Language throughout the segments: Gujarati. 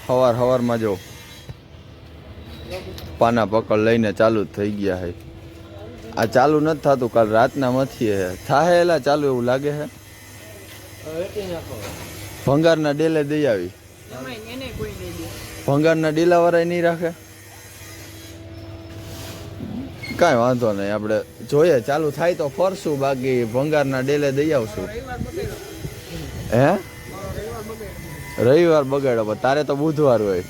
હવારમાં જો પાના પકડ લઈને ચાલુ જ થઈ ગયા હે. આ ચાલુ નથી થતું, કાલ રાતના મથી હે થાહે એલા ચાલુ એવું લાગે હે. ભંગારના ડેલે દઈ આવી, ભંગારના ડેલા વાળા નહીં રાખે. કાંઈ વાંધો નહીં, આપણે જોઈએ ચાલુ થાય તો ફરશું, બાકી ભંગારના ડેલે દઈ આવશું. હે રવિવાર બગાડો, તારે તો બુધવાર હોય.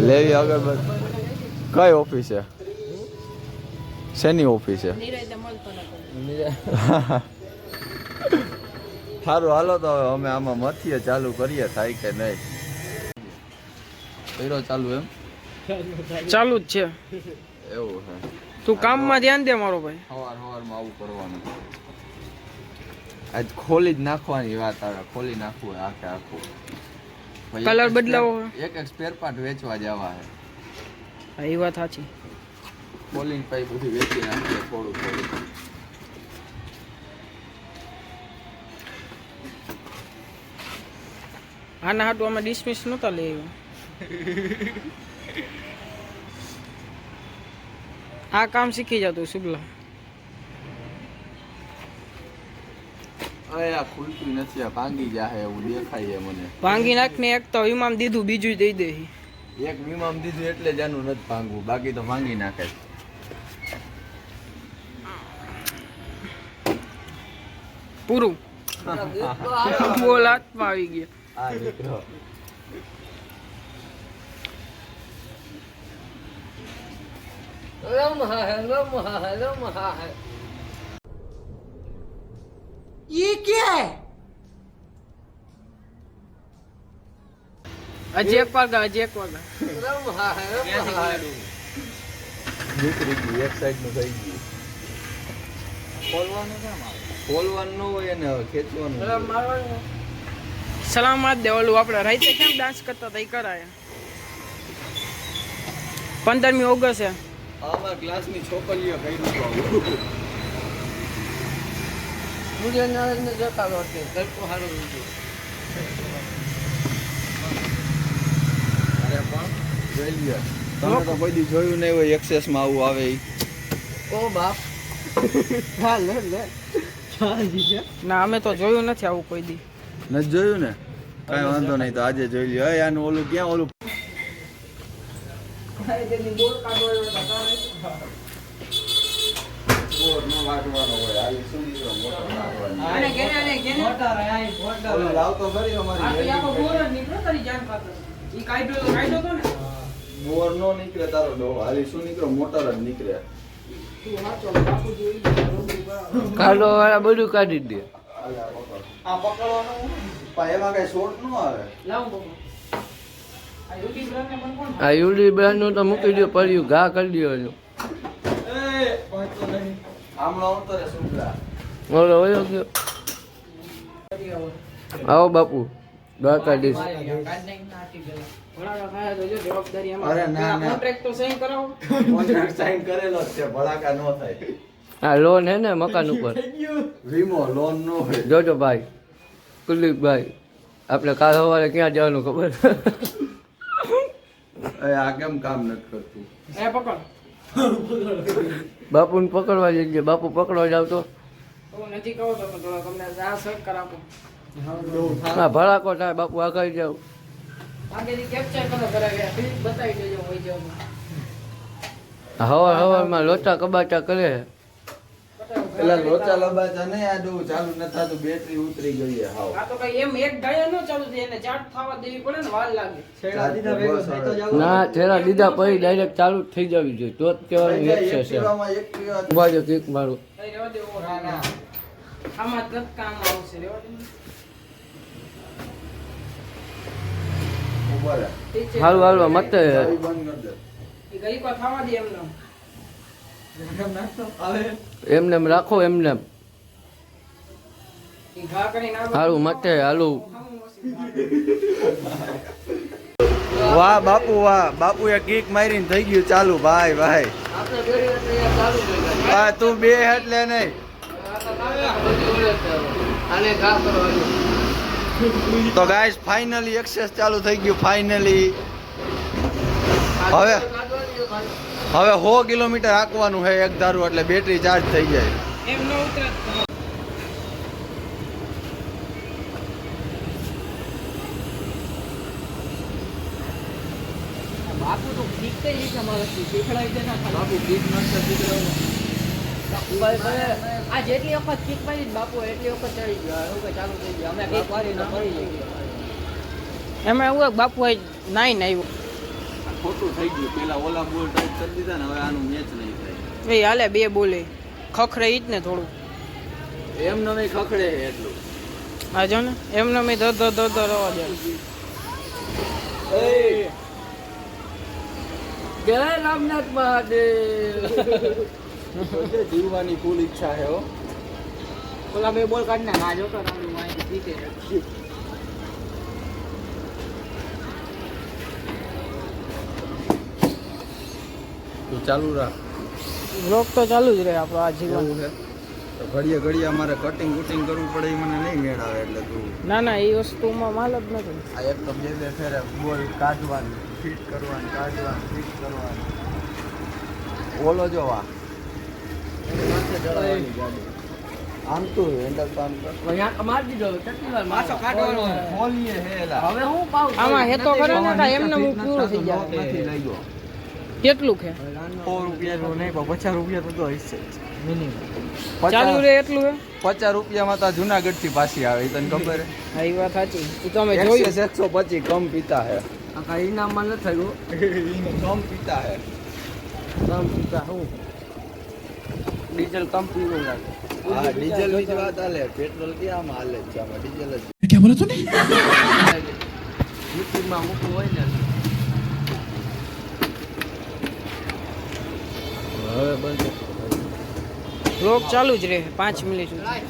લેવી અગરબત્તી કઈ ઓફિસે? શેની ઓફિસે? સારું હાલો તો હવે અમે આમાં મથીએ, ચાલુ કરીએ થાય કે નહીં. કર્યો ચાલુ? એમ ચાલુ જ છે. એવું છે. તું કામમાં ધ્યાન દે મારો ભાઈ. સવારમાં આવું કરવાનું. આજ ખોલી જ નાખવાની વાત આવે, ખોલી નાખવું આખે આખું. કલર બદલાવો, એક સ્પેર પાર્ટ વેચવા જવા હે. હા એ વાત સાચી. ખોલીને પછી બધું વેચી નાખીએ થોડું થોડું. આના હાટું અમે ડિસમિસ નહોતા લઈ આવ્યા. આ કામ શીખી જતું શુભલા. અરે આ ખુલતું નથી, આ ભાંગી જાહે એવું દેખાય મને. ભાંગી નાખને એક તો ઇમામ દીધું, બીજું દઈ દે. એક વીમામ દીધું એટલે જ આનું નથી ભાંગવું, બાકી તો ભાંગી નાખે. પૂરું બોલ હાથમાં આવી ગયા. આ દીકરો ये क्या है? अजय पागा નીકળી ગયું, એક સાઈડ નું થઈ ગયું. ખોલવાનું ન હોય એને ખેંચવાનું. સલામત દે. ઓલું આપણે રાઈતે કેમ ડાન્સ કરતા હતા એ કરાય. 15મી ઓગસ્ટ છે. આમાં ક્લાસની છોકરીઓ કર્યું તો આવું. મુજે નરેન્દ્ર જતા રોતે ગલકો હારો વિડિયો. અરે પણ જોઈ લ્યો, તમે તો કોઈ દી જોયું નહીં હોય એક્સેસ માં આવું આવે. ઓ બાપ. હા લે ના અમે તો જોયું નથી આવું કોઈ દી. નથી જોયું ને? કાંઈ વાંધો નહીં, તો આજે જોઈ લ્યો. હે આનું ઓલું ક્યાં ઓલું વાટવાનો હોય. આ શું દીકરો મોટો નાખવાનો. ઓલું લાવતો ખરી અમારી બોર નો નીકળે તારો ડો. હાલી શું નીકળો મોટર જ નીકળે. કાઢો વાળા બધું કાઢી દે. આ પકડવાનું પણ એમાં કઈ શોર્ટ ન આવે. આ યુડી બ્રાન્ડ નું તો મૂકી દો, પડ્યું ઘા કરી દો. આમળો ઉતરે સુગલા. ઓલો ઓલો ગયો. આવો બાપુ દ્વારકાધીશ. અરે ના કોન્ટ્રાક્ટ સાઈન કરેલો જ છે, ભડાકા નો થાય. આ લોન હે ને મકાન ઉપર. વીમો લોન નો હોય. જોજો ભાઈ કુલદીપભાઈ, આપણે કાલ સવારે ક્યાં જવાનું ખબર? આ કેમ કામ નથી કરતું? બાપુને પકડવા જઈએ. બાપુ પકડવા જાવ તો હા ભડાકો થાય. બાપુ આગળ જાવ. હવારમાં લોચા કબાચા કરે. પેલા લોચા લબાચા નહીં, આ જો ચાલુ ન થાતું, બેટરી ઉતરી ગઈ છે. હાવ ના છેડા દીધા પછી ડાયરેક્ટ ચાલુ થઈ જવી જોઈએ, તો જ કહેવાનું એક્સેસ છે. ઉભા જો કિક મારું. હારું હારું મત એમને રાખો. એમને હારું મતે હાલું. વાહ બાપુ વાહ, બાપુ એ કિક મારીને થઈ ગયું ચાલુ. ભાઈ ભાઈ હા તું બે એટલે નહીં. તો ગાઈસ ફાઇનલી એક્સેસ ચાલુ થઈ ગયું ફાઇનલી. હવે 100 કિલોમીટર હાંકવાનું છે એક ધારું એટલે બેટરી ચાર્જ થઈ જાય. એમ ન ઉતરે બાપુ તો શીખતે જ તમારે શીખડાવી દે ના બાપુ ગીત મસ્ત શીખડાવો. આ જેટલી વખત શીખ પાડી ને બાપુ એટલી વખત ચડી ગયો એવું કઈ ચાલુ થઈ ગયું અમે એક વારી તો પડી ગઈ એમાં એવું બાપુ નાઈ ને આવ્યો ખોટું થઈ ગયું. પેલા ઓલા બોલ ટાઈપ કરી દીધા ને હવે આનું મેચ નહીં થાય. એ હાલે બે બોલે ખખડે ઈ જ ને થોડું એમ નવે ખખડે એટલું. આ જો ને એમને મેં દર રવા દે જય રામનાથ મહાદેવ. જીવવાની ફૂલ ઈચ્છા છે હો. ઓલા બે બોલ કાઢ ના જો તો રામનું માહિતી પીતે તો ચાલુ રાખ. વ્લોગ તો ચાલુ જ રહે આપણો આ જીવન એવું છે તો ઘડીએ અમારે કટિંગ કુટિંગ કરવું પડે એ મને નહીં મેળ આવે એટલે તું ના ના એ વસ્તુમાં માલ જ નથી આ એક તો બે ફેરે બોલ કાઢવાની ફિટ કરવાની કાઢવાની ફિટ કરવાની. ઓલો જો આ આમ તો હેન્ડલ તો આમ કર. અહીંયા મારી દીધો કેટલી વાર માથો કાઢવાનો ખોલીએ હેલા હવે હું પાઉં આમાં હેતો કરે ને કાંઈ એમને હું પૂરું થઈ જાય નથી લઈ ગયો. કેટલું છે 100 રૂપિયાનું નહીં પણ 50 રૂપિયા તો હશે મિનિમમ ચાલુ રહે એટલું હે 50 રૂપિયામાં તો જુનાગઢ થી પાછી આવે તને ખબર હા એ વાત સાચી એ તમે હે જોયું 125 કમ પીતા હે. આ કાંઈ ઇનામમાં ન થયું કમ પીતા હે. કામ પીતા હું ડીઝલ કમ પીવું લાગે. હા ડીઝલ ની જ વાત હાલે. પેટ્રોલ ક્યાં આમાં હાલે છે આમાં ડીઝલ જ. યુટ્યુબમાં મૂકવું હોય ને હવે બંધ. વ્લોગ ચાલુ જ રહે 5 મિનિટ સુધી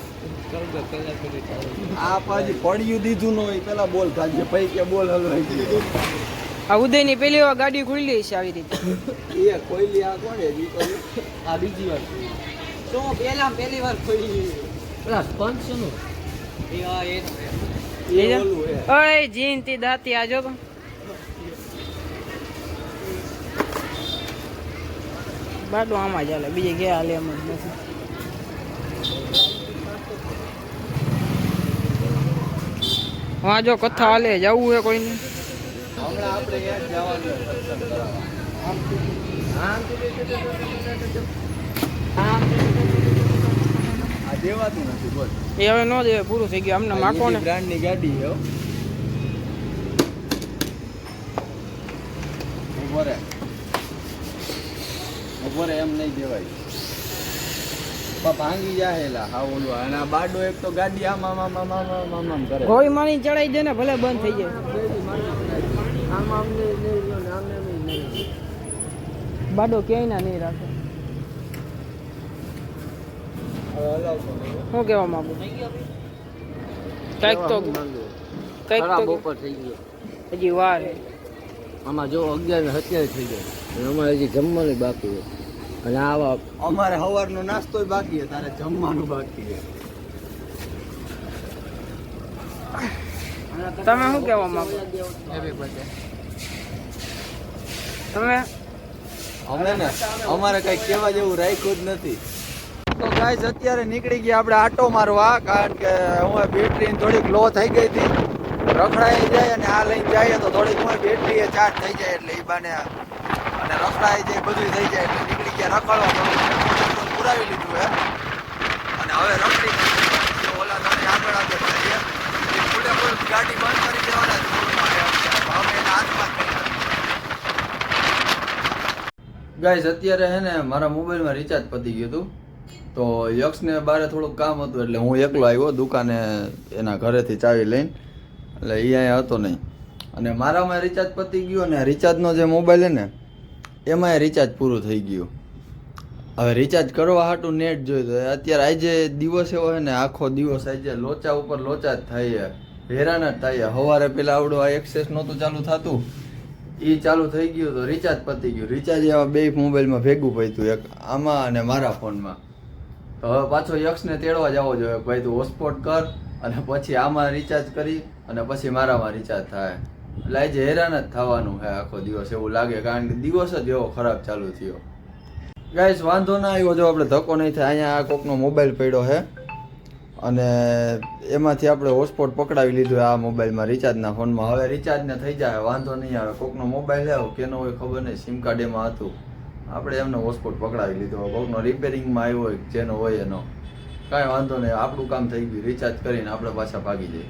આ પાછી પડ્યું દીધું ન હોય પેલા બોલ કાઢજે પૈ કે બોલ હલવાઈ ગયો. આ ઉદયની પહેલી વાર ગાડી ખુલ્લી છે આવી રીતે એ કોઈલી આ કોણ હે આ બીજી વાર તો પહેલી વાર ખુલ્લી પેલા સ્પંચ નું એ ઓલું હે. ઓય જીનતી દાતી આજો તો બાડો આમાં જ હાલે બીજે ગયા હાલે એમ જ નથી હા જો કથા હાલે જવું હે કોઈને હમણાં આપણે યાર જવાનું છે દર્શન કરાવવા. આ દેવાતું નથી બોલ. એ હવે ન દે પૂરું થઈ ગયું અમને માકો ને બ્રાન્ડની ગાડી છે હો. ઉભો રે એમ નહીં દેવાય. ભાંગી જાહેલા હા ઓલું અને આ બાડો એક તો ગાડી આમ આમ આમ આમ આમ આમ આમ કરે. ગોળી માની ચડાઈ દે ને ભલે બંધ થઈ જાય આમ આમને નહીં લો ને આમને નહીં બાડો ક્યાંય ના નહીં રાખે હવે હલાવતો નહીં. શું કહેવા માંગુ કંઈક તો બપોર થઈ ગયો. હજી વાર હે. આમાં જો 11 ને 27 થઈ ગયો અને અમારે હજી જમવાનું બાકી છે અને આવા અમારે સવારનો નાસ્તોય બાકી છે તારે જમવાનું બાકી છે. તમે શું કહેવા માંગો તમે અમે ને અમારે કઈ કહેવા જેવું રાખ્યું જ નથી. તો ગાઈસ અત્યારે નીકળી ગયા આપણે આટો મારવા કારણ કે હું બેટરી થોડીક લો થઈ ગઈ હતી રખડાઈ જાય અને આ લઈને જાય તો થોડીક હું બેટરી ચાર્જ થઈ જાય એટલે એ બાને અને રખડાઈ જાય બધું થઈ જાય એટલે નીકળી ગયા રખડવા થોડું પુરાવી લીધું હે અને હવે રખડી ઓલા ગાડી આગળ આગળ જઈએ ફૂલે ગાડી બંધ કરી દેવાના હવે એના હાથમાં ગાઈસ અત્યારે હે ને મારા મોબાઈલમાં રિચાર્જ પતી ગયું હતું તો યક્ષને બારે થોડુંક કામ હતું એટલે હું એકલો આવ્યો દુકાને એના ઘરેથી ચાવી લઈને એટલે એ અહીંયા હતો નહીં અને મારામાં રિચાર્જ પતી ગયું અને રિચાર્જનો જે મોબાઈલ છે ને એમાં રિચાર્જ પૂરું થઈ ગયું. હવે રિચાર્જ કરવા હાટું નેટ જોયું તો અત્યારે આજે દિવસ એવો છે ને આખો દિવસ આજે લોચા ઉપર લોચા જ થાય હેરાન જ થાય. સવારે પેલા આવડું આ એક્સેસ નહોતું ચાલુ થતું એ ચાલુ થઈ ગયું તો રિચાર્જ પતી ગયું. રિચાર્જ એવા બે મોબાઈલમાં ભેગું પડ્યું એક આમાં અને મારા ફોનમાં. તો હવે પાછો યક્ષને તેડવા જવો જોઈએ ભાઈ તું હોટસ્પોટ કર અને પછી આમાં રિચાર્જ કરી અને પછી મારામાં રિચાર્જ થાય. એટલે આજે હેરાન જ થવાનું છે આખો દિવસ એવું લાગે, કારણ કે દિવસ જ એવો ખરાબ ચાલુ થયો. ગાઈસ વાંધો ના આવ્યો, જો આપણે ધક્કો નહીં થાય. અહીંયા આ કોકનો મોબાઈલ પડ્યો છે અને એમાંથી આપણે હોટસ્પોટ પકડાવી લીધું આ મોબાઈલમાં રિચાર્જના ફોનમાં. હવે રિચાર્જને થઈ જાય, વાંધો નહીં આવે. કોકનો મોબાઈલ આવ્યો કેનો હોય ખબર નહીં, સિમ કાર્ડ એમાં હતું, આપણે એમનો હોટસ્પોટ પકડાવી લીધો. કોકનો રિપેરિંગમાં આવ્યો હોય જેનો હોય એનો, કાંઈ વાંધો નહીં, આપણું કામ થઈ ગયું. રિચાર્જ કરીને આપણે પાછા ભાગી જઈએ.